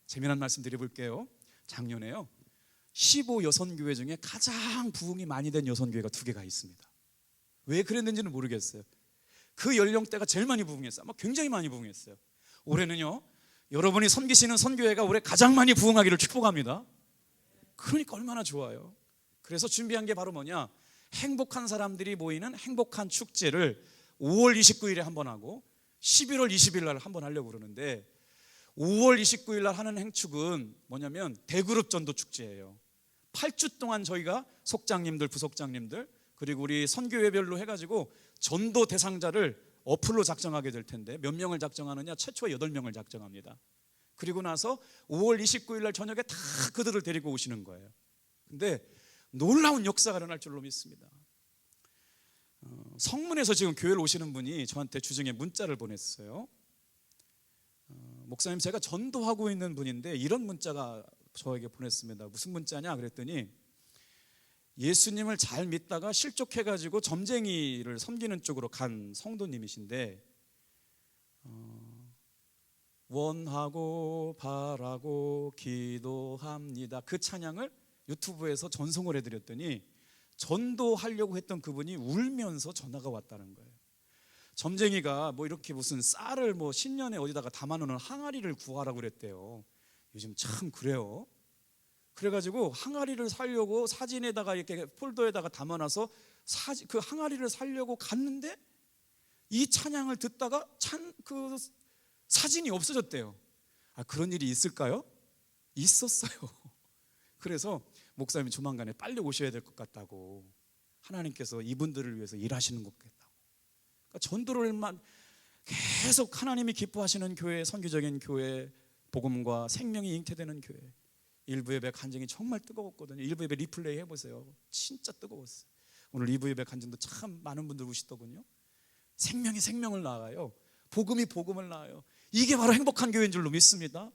재미난 말씀 드려볼게요. 작년에요 15 여선교회 중에 가장 부흥이 많이 된 여선교회가 2개가 있습니다. 왜 그랬는지는 모르겠어요. 그 연령대가 제일 많이 부흥했어요. 아마 굉장히 많이 부흥했어요. 올해는요 여러분이 섬기시는 선교회가 올해 가장 많이 부흥하기를 축복합니다. 그러니까 얼마나 좋아요. 그래서 준비한 게 바로 뭐냐, 행복한 사람들이 모이는 행복한 축제를 5월 29일에 한번 하고 11월 20일 날 한번 하려고 그러는데 5월 29일 날 하는 행축은 뭐냐면 대그룹 전도 축제예요. 8주 동안 저희가 속장님들, 부속장님들 그리고 우리 선교회별로 해가지고 전도 대상자를 어플로 작정하게 될 텐데 몇 명을 작정하느냐, 최초에 8명을 작정합니다. 그리고 나서 5월 29일 날 저녁에 다 그들을 데리고 오시는 거예요. 근데 놀라운 역사가 일어날 줄로 믿습니다. 성문에서 지금 교회를 오시는 분이 저한테 주중에 문자를 보냈어요. 목사님, 제가 전도하고 있는 분인데 이런 문자가 저에게 보냈습니다. 무슨 문자냐 그랬더니 예수님을 잘 믿다가 실족해가지고 점쟁이를 섬기는 쪽으로 간 성도님이신데 원하고 바라고 기도합니다. 그 찬양을 유튜브에서 전송을 해드렸더니 전도하려고 했던 그분이 울면서 전화가 왔다는 거예요. 점쟁이가 뭐 이렇게 무슨 쌀을 뭐 신년에 어디다가 담아놓는 항아리를 구하라고 그랬대요. 요즘 참 그래요. 그래가지고 항아리를 사려고 사진에다가 이렇게 폴더에다가 담아놔서 그 항아리를 사려고 갔는데 이 찬양을 듣다가 그 사진이 없어졌대요. 아, 그런 일이 있을까요? 있었어요. 그래서 목사님이 조만간에 빨리 오셔야 될 것 같다고, 하나님께서 이분들을 위해서 일하시는 것 같다고. 그러니까 전도를만 계속 하나님이 기뻐하시는 교회, 선교적인 교회, 복음과 생명이 잉태되는 교회. 일부 예배 간증이 정말 뜨거웠거든요. 일부 예배 리플레이 해보세요. 진짜 뜨거웠어요. 오늘 2부 예배 간증도 참 많은 분들 오시더군요. 생명이 생명을 낳아요. 복음이 복음을 낳아요. 이게 바로 행복한 교회인 줄로 믿습니다.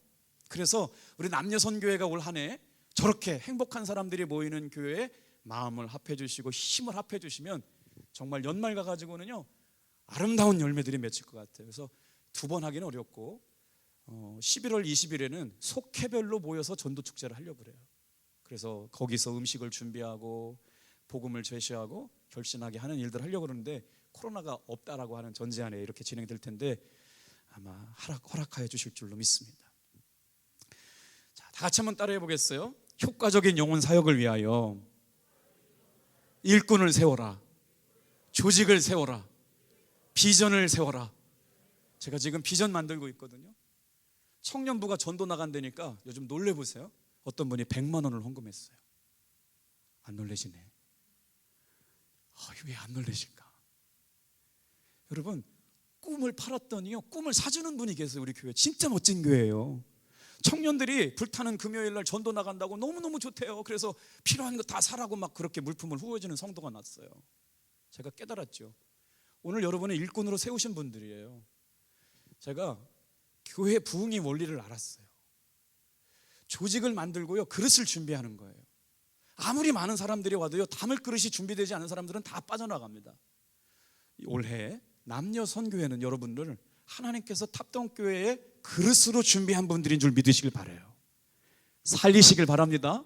그래서 우리 남녀 선교회가 올 한 해 저렇게 행복한 사람들이 모이는 교회에 마음을 합해 주시고 힘을 합해 주시면 정말 연말 가가지고는요 아름다운 열매들이 맺힐 것 같아요. 그래서 2번 하기는 어렵고 11월 20일에는 속회별로 모여서 전도축제를 하려고 그래요. 그래서 거기서 음식을 준비하고 복음을 제시하고 결신하게 하는 일들을 하려고 그러는데 코로나가 없다라고 하는 전제하에 이렇게 진행될 텐데 아마 허락하여 주실 줄로 믿습니다. 자, 다 같이 한번 따라해 보겠어요? 효과적인 영혼 사역을 위하여 일꾼을 세워라. 조직을 세워라. 비전을 세워라. 제가 지금 비전 만들고 있거든요. 청년부가 전도 나간다니까 요즘 놀래보세요. 어떤 분이 100만 원을 헌금했어요. 안 놀래시네. 왜 안 놀래실까? 여러분, 꿈을 팔았더니요, 꿈을 사주는 분이 계세요. 우리 교회 진짜 멋진 교회예요. 청년들이 불타는 금요일 날 전도 나간다고 너무너무 좋대요. 그래서 필요한 거 다 사라고 막 그렇게 물품을 후원해주는 성도가 났어요. 제가 깨달았죠. 오늘 여러분의 일꾼으로 세우신 분들이에요. 제가 교회 부흥의 원리를 알았어요. 조직을 만들고요, 그릇을 준비하는 거예요. 아무리 많은 사람들이 와도요, 담을 그릇이 준비되지 않은 사람들은 다 빠져나갑니다. 올해 남녀 선교회는 여러분들 하나님께서 탑동교회의 그릇으로 준비한 분들인 줄 믿으시길 바라요. 살리시길 바랍니다.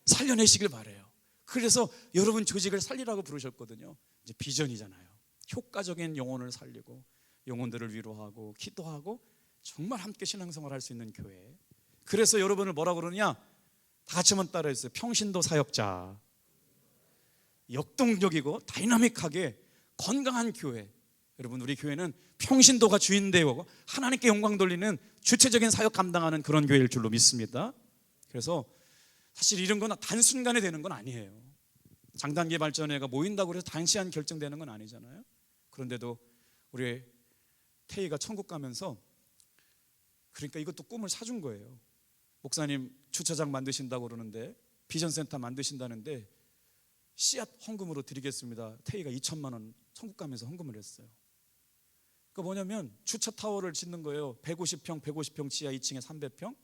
살려내시길 바라요. 그래서 여러분 조직을 살리라고 부르셨거든요. 이제 비전이잖아요. 효과적인 영혼을 살리고 영혼들을 위로하고 기도하고 정말 함께 신앙생활 할 수 있는 교회. 그래서 여러분을 뭐라고 그러냐? 다 같이 한번 따라해주세요. 평신도 사역자. 역동적이고 다이나믹하게 건강한 교회. 여러분, 우리 교회는 평신도가 주인되고 하나님께 영광 돌리는 주체적인 사역 감당하는 그런 교회일 줄로 믿습니다. 그래서 사실 이런 건 단순간에 되는 건 아니에요. 장단기 발전회가 모인다고 해서 단시간 결정되는 건 아니잖아요. 그런데도 우리 태희가 천국 가면서 그러니까 이것도 꿈을 사준 거예요. 목사님 주차장 만드신다고 그러는데, 비전센터 만드신다는데 씨앗 헌금으로 드리겠습니다. 태희가 2천만 원 천국 가면서 헌금을 했어요. 그러니까 뭐냐면 주차 타워를 짓는 거예요. 150평, 150평 지하 2층에 300평.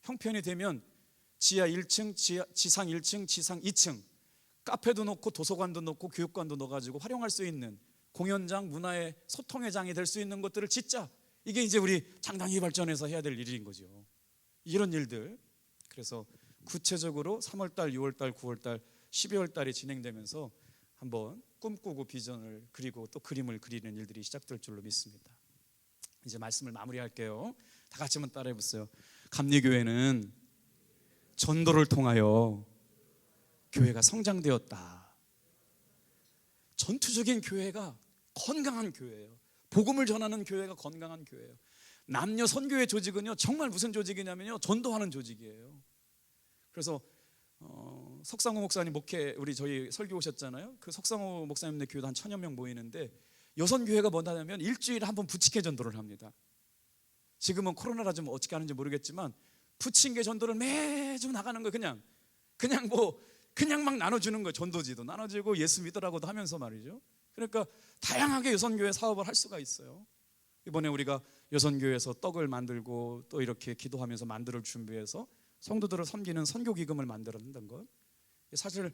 형편이 되면 지하 1층, 지상 1층, 지상 2층. 카페도 놓고 도서관도 놓고 교육관도 넣어가지고 활용할 수 있는 공연장, 문화의 소통의 장이 될 수 있는 것들을 짓자. 이게 이제 우리 장당기 발전에서 해야 될 일인 거죠. 이런 일들. 그래서 구체적으로 3월달, 6월달, 9월달, 12월달이 진행되면서 한번 꿈꾸고 비전을 그리고 또 그림을 그리는 일들이 시작될 줄로 믿습니다. 이제 말씀을 마무리할게요. 다 같이 한번 따라해 보세요. 감리교회는 전도를 통하여 교회가 성장되었다. 전투적인 교회가 건강한 교회예요. 복음을 전하는 교회가 건강한 교회예요. 남녀 선교회 조직은요, 정말 무슨 조직이냐면요, 전도하는 조직이에요. 그래서 석상호 목사님 목회, 우리 저희 설교 오셨잖아요. 그 석상호 목사님네 교회도 한 1000여 명 모이는데 여선교회가 뭐냐면 일주일에 한 번 부침개 전도를 합니다. 지금은 코로나라 좀 어떻게 하는지 모르겠지만 부침개 전도를 매주 나가는 거예요. 그냥 막 나눠주는 거예요. 전도지도 나눠주고 예수 믿으라고도 하면서 말이죠. 그러니까 다양하게 여선교회 사업을 할 수가 있어요. 이번에 우리가 여선교회에서 떡을 만들고 또 이렇게 기도하면서 만들을 준비해서 성도들을 섬기는 선교기금을 만들었는 것. 사실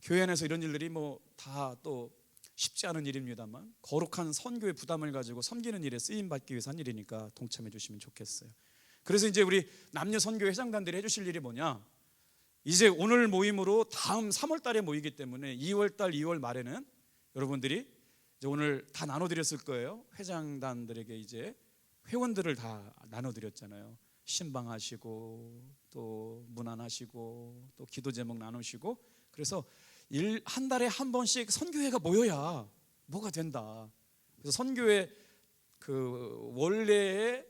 교회 안에서 이런 일들이 뭐 다 또 쉽지 않은 일입니다만 거룩한 선교의 부담을 가지고 섬기는 일에 쓰임 받기 위해서 한 일이니까 동참해 주시면 좋겠어요. 그래서 이제 우리 남녀 선교 회장단들이 해주실 일이 뭐냐? 이제 오늘 모임으로 다음 3월 달에 모이기 때문에 2월 달, 2월 말에는 여러분들이 이제 오늘 다 나눠드렸을 거예요. 회장단들에게 이제 회원들을 다 나눠드렸잖아요. 신방하시고 또 문안하시고 또 기도 제목 나누시고. 그래서 한 달에 한 번씩 선교회가 모여야 뭐가 된다. 그래서 선교회 그 원래에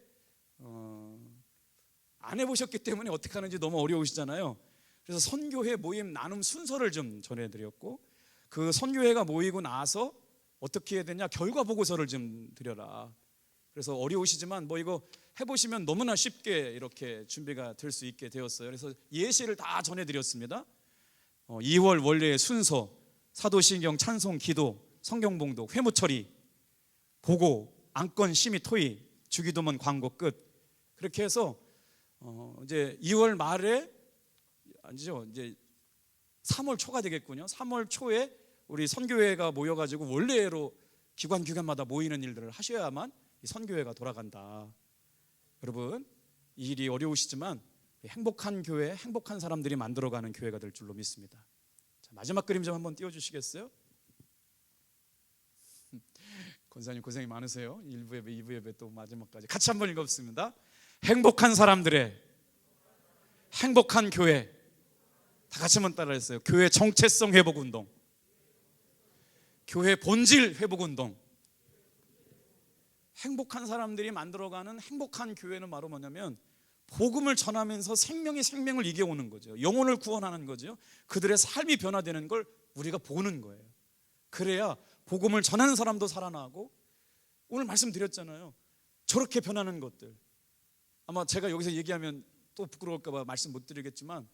안 해보셨기 때문에 어떻게 하는지 너무 어려우시잖아요. 그래서 선교회 모임 나눔 순서를 좀 전해드렸고, 그 선교회가 모이고 나서 어떻게 해야 되냐, 결과 보고서를 좀 드려라. 그래서 어려우시지만 뭐 이거 해보시면 너무나 쉽게 이렇게 준비가 될 수 있게 되었어요. 그래서 예시를 다 전해드렸습니다. 2월 원래의 순서, 사도신경, 찬송, 기도, 성경봉독, 회무처리, 보고, 안건, 심의, 토의, 주기도문, 광고 끝. 그렇게 해서 이제 2월 말에 아니죠, 이제 3월 초가 되겠군요. 3월 초에 우리 선교회가 모여가지고 원래로 기관마다 모이는 일들을 하셔야만 이 선교회가 돌아간다. 여러분, 이 일이 어려우시지만 행복한 교회, 행복한 사람들이 만들어가는 교회가 될 줄로 믿습니다. 자, 마지막 그림 좀 한번 띄워주시겠어요? 권사님 고생이 많으세요. 1부 예배, 2부 예배 또 마지막까지 같이 한번 읽어보겠습니다. 행복한 사람들의 행복한 교회. 다 같이 한번 따라했어요. 교회 정체성 회복 운동. 교회 본질 회복운동. 행복한 사람들이 만들어가는 행복한 교회는 바로 뭐냐면 복음을 전하면서 생명이 생명을 이겨오는 거죠. 영혼을 구원하는 거죠. 그들의 삶이 변화되는 걸 우리가 보는 거예요. 그래야 복음을 전하는 사람도 살아나고, 오늘 말씀드렸잖아요. 저렇게 변하는 것들, 아마 제가 여기서 얘기하면 또 부끄러울까 봐 말씀 못 드리겠지만,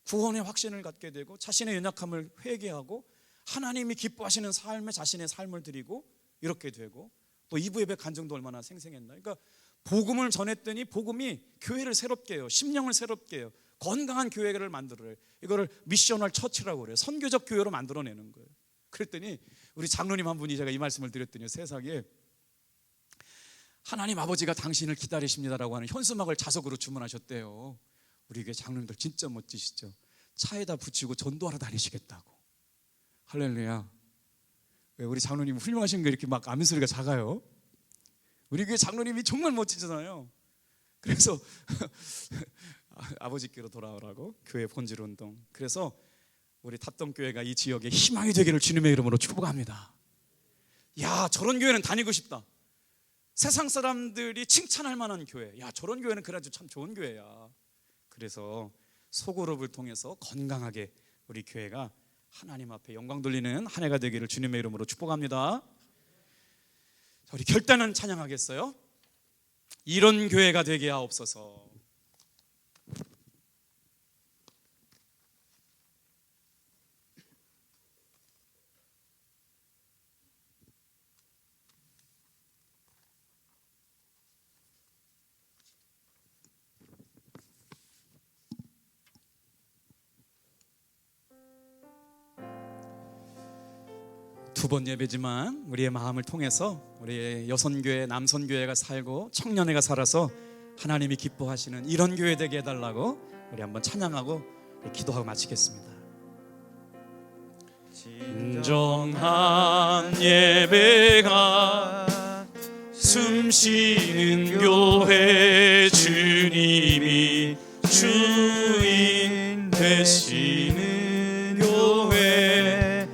구원의 확신을 갖게 되고 자신의 연약함을 회개하고 하나님이 기뻐하시는 삶에 자신의 삶을 드리고 이렇게 되고, 또 2부 예배 간증도 얼마나 생생했나. 그러니까 복음을 전했더니 복음이 교회를 새롭게 해요. 심령을 새롭게 해요. 건강한 교회를 만들어요. 이거를 미셔널 처치라고 그래요. 선교적 교회로 만들어내는 거예요. 그랬더니 우리 장로님 한 분이, 제가 이 말씀을 드렸더니 세상에 하나님 아버지가 당신을 기다리십니다라고 하는 현수막을 자석으로 주문하셨대요. 우리 교회 장로님들 진짜 멋지시죠? 차에다 붙이고 전도하러 다니시겠다고. 할렐루야. 왜 우리 장로님 훌륭하신 거 이렇게 막 아멘 소리가 작아요? 우리 교회 장로님이 정말 멋지잖아요. 그래서 아버지께로 돌아오라고, 교회 본질 운동. 그래서 우리 탑동교회가 이 지역에 희망이 되기를 주님의 이름으로 축복합니다. 야, 저런 교회는 다니고 싶다. 세상 사람들이 칭찬할 만한 교회. 야, 저런 교회는 그래도 참 좋은 교회야. 그래서 소그룹을 통해서 건강하게 우리 교회가 하나님 앞에 영광 돌리는 한 해가 되기를 주님의 이름으로 축복합니다. 우리 결단은 찬양하겠어요? 이런 교회가 되게 하옵소서. 두 번 예배지만 우리의 마음을 통해서 우리의 여선교회, 남선교회가 살고 청년회가 살아서 하나님이 기뻐하시는 이런 교회 되게 해달라고 우리 한번 찬양하고 기도하고 마치겠습니다. 진정한 예배가 숨쉬는 교회, 주님이 주인 되시는 교회,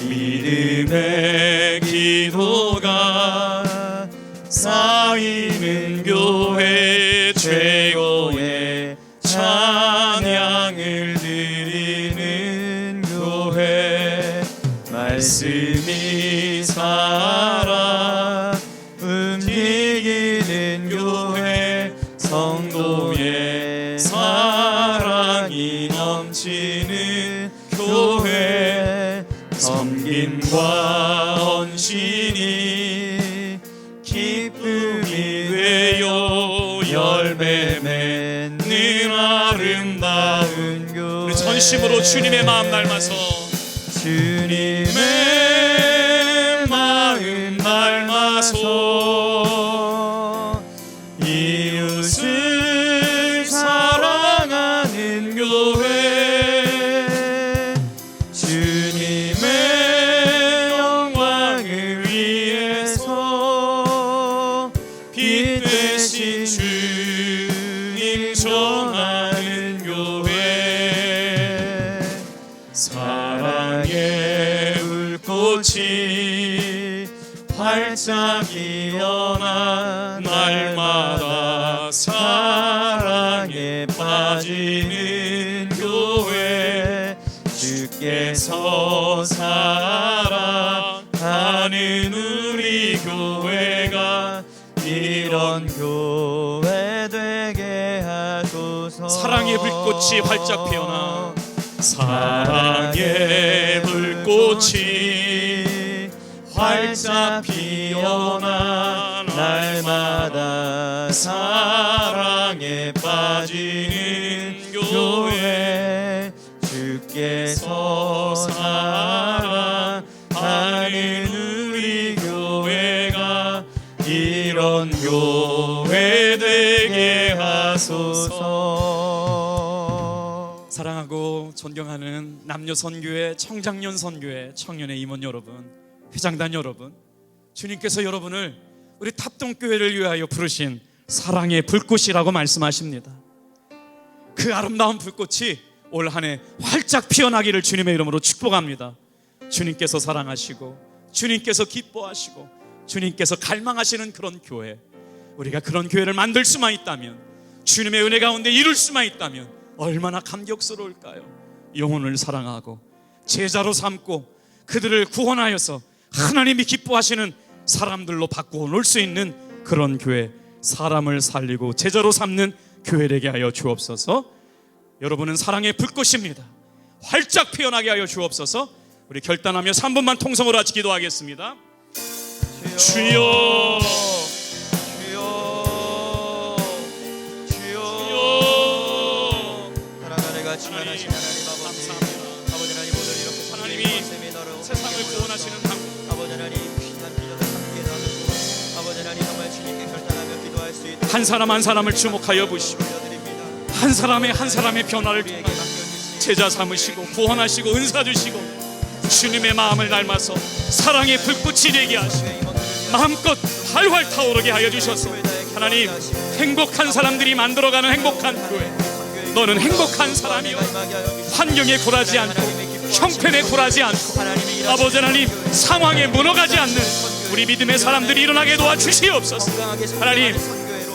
믿음의 기도가 쌓이는 교회, 최고의 찬양을 드리는 교회, 말씀이 살아 움직이는 교회, 성도의 사랑이 넘치는 교회, 섬김과 헌신이 기쁨이 되어 열매 맺는 아름다운 교회. 우리 전심으로 주님의 마음 닮아서, 주님의 마음 닮아서 이웃을 사랑하는 교회, 주님의 영광을 위해서 빛 대신 주님 전하는 교회, 사랑의 불꽃이 활짝 피어나 날마다 사랑에 빠지는 교회, 주께서 사랑하는 우리 교회가 이런 교회 되게 하소서. 사랑의 불꽃이 활짝 피어나, 사랑의 불꽃이 활짝 피어나 날마다 사랑에 빠지는 교회, 주께서 사랑하는 우리 교회가 이런 교회 되게 하소서. 사랑하고 존경하는 남녀 선교회, 청장년 선교회, 청년의 임원 여러분, 회장단 여러분, 주님께서 여러분을 우리 탑동교회를 위하여 부르신 사랑의 불꽃이라고 말씀하십니다. 그 아름다운 불꽃이 올 한 해 활짝 피어나기를 주님의 이름으로 축복합니다. 주님께서 사랑하시고 주님께서 기뻐하시고 주님께서 갈망하시는 그런 교회, 우리가 그런 교회를 만들 수만 있다면, 주님의 은혜 가운데 이룰 수만 있다면 얼마나 감격스러울까요? 영혼을 사랑하고 제자로 삼고 그들을 구원하여서 하나님이 기뻐하시는 사람들로 바꾸어 놓을 수 있는 그런 교회, 사람을 살리고 제자로 삼는 교회 되게 하여 주옵소서. 여러분은 사랑의 불꽃입니다. 활짝 피어나게 하여 주옵소서. 우리 결단하며 3분만 통성으로 같이 기도하겠습니다. 주여, 충만하신 하나님 아버지, 아버지 하나님 오늘 이렇게 하나님이 세상을 구원하시는 방법, 아버지 하나님 귀한 기도를 함께 나누고 아버지 하나님 정말 주님께 결단하며 기도할 수 있도록 한 사람 한 사람을 주목하여 보시고 한 사람의 변화를 통하여 제자 삼으시고 구원하시고 은사 주시고 주님의 마음을 닮아서 사랑의 불꽃이 되게 하시고 마음껏 활활 타오르게 하여 주셔서 하나님, 행복한 사람들이 만들어가는 행복한 교회, 너는 행복한 사람이요 환경에 굴하지 않고 형편에 굴하지 않고 아버지 하나님 상황에 무너가지 않는 우리 믿음의 사람들이 일어나게 도와주시옵소서. 하나님,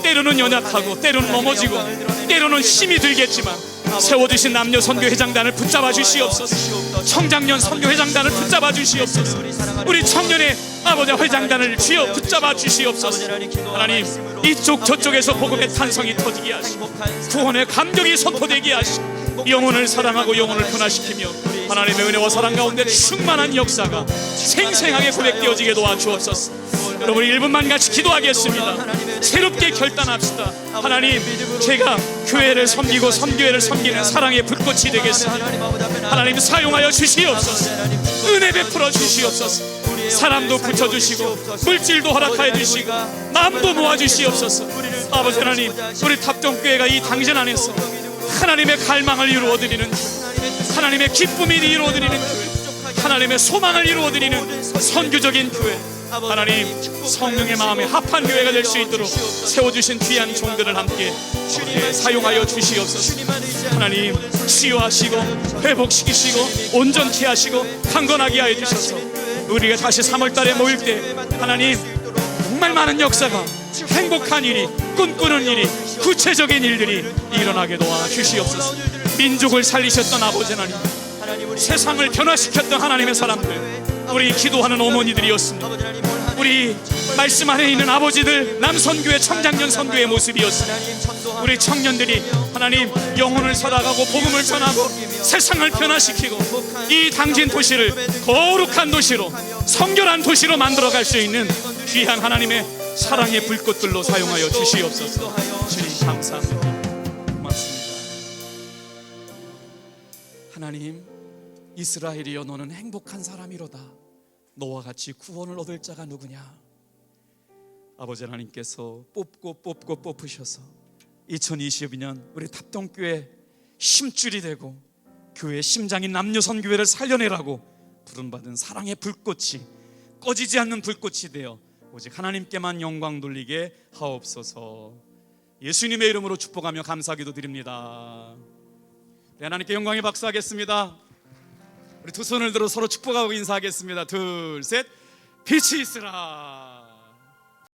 때로는 연약하고 때로는 넘어지고 때로는 힘이 들겠지만 세워주신 남녀 선교회장단을 붙잡아 주시옵소서. 청장년 선교회장단을 붙잡아 주시옵소서. 우리 청년의 아버지 회장단을 주여 붙잡아 주시옵소서. 하나님, 이쪽 저쪽에서 복음의 탄성이 터지게 하시고 구원의 감격이 선포되게 하시고 영혼을 사랑하고 영혼을 변화시키며 하나님의 은혜와 사랑 가운데 충만한 역사가 생생하게 고백되어지게 도와주옵소서. 여러분 1분만 같이 기도하겠습니다. 새롭게 결단합시다. 하나님, 제가 교회를 섬기고 선교회를 섬기는 사랑의 불꽃이 되겠습니다. 하나님, 사용하여 주시옵소서. 은혜 베풀어 주시옵소서. 사람도 붙여주시고 물질도 허락하여 주시고 마음도 모아주시옵소서. 아버지 하나님, 우리 탑동교회가 이 당신 안에서 하나님의 갈망을 이루어드리는, 하나님의 기쁨이 이루어드리는 교회, 하나님의 소망을 이루어드리는 선교적인 교회, 하나님 성령의 마음에 합한 교회가 될 수 있도록 세워주신 귀한 종들을 함께 사용하여 주시옵소서. 하나님, 치유하시고 회복시키시고 온전케 하시고 강건하게 하여 주셔서 우리가 다시 3월달에 모일 때 하나님 정말 많은 역사가, 행복한 일이, 꿈꾸는 일이, 구체적인 일들이 일어나게 도와주시옵소서. 민족을 살리셨던 아버지 하나님, 세상을 변화시켰던 하나님의 사람들, 우리 기도하는 어머니들이었습니다. 우리 말씀 안에 있는 아버지들, 남선교회 청장년 선교의 모습이었습니다. 우리 청년들이 하나님 영혼을 살아가고 복음을 전하고 세상을 변화시키고 이 당진 도시를 거룩한 도시로, 성결한 도시로 만들어갈 수 있는 귀한 하나님의 사랑의 불꽃들로 사용하여 주시옵소서. 주님 감사합니다. 고맙습니다. 하나님, 이스라엘이여 너는 행복한 사람이로다. 너와 같이 구원을 얻을 자가 누구냐. 아버지 하나님께서 뽑고 뽑으셔서 2022년 우리 탑동교회 힘줄이 되고 교회의 심장인 남녀선교회를 살려내라고 부름받은 사랑의 불꽃이, 꺼지지 않는 불꽃이 되어 오직 하나님께만 영광 돌리게 하옵소서. 예수님의 이름으로 축복하며 감사기도 드립니다. 하나님께 영광의 박수 하겠습니다. 우리 두 손을 들어 서로 축복하고 인사하겠습니다. 둘, 셋. 빛이 있으라.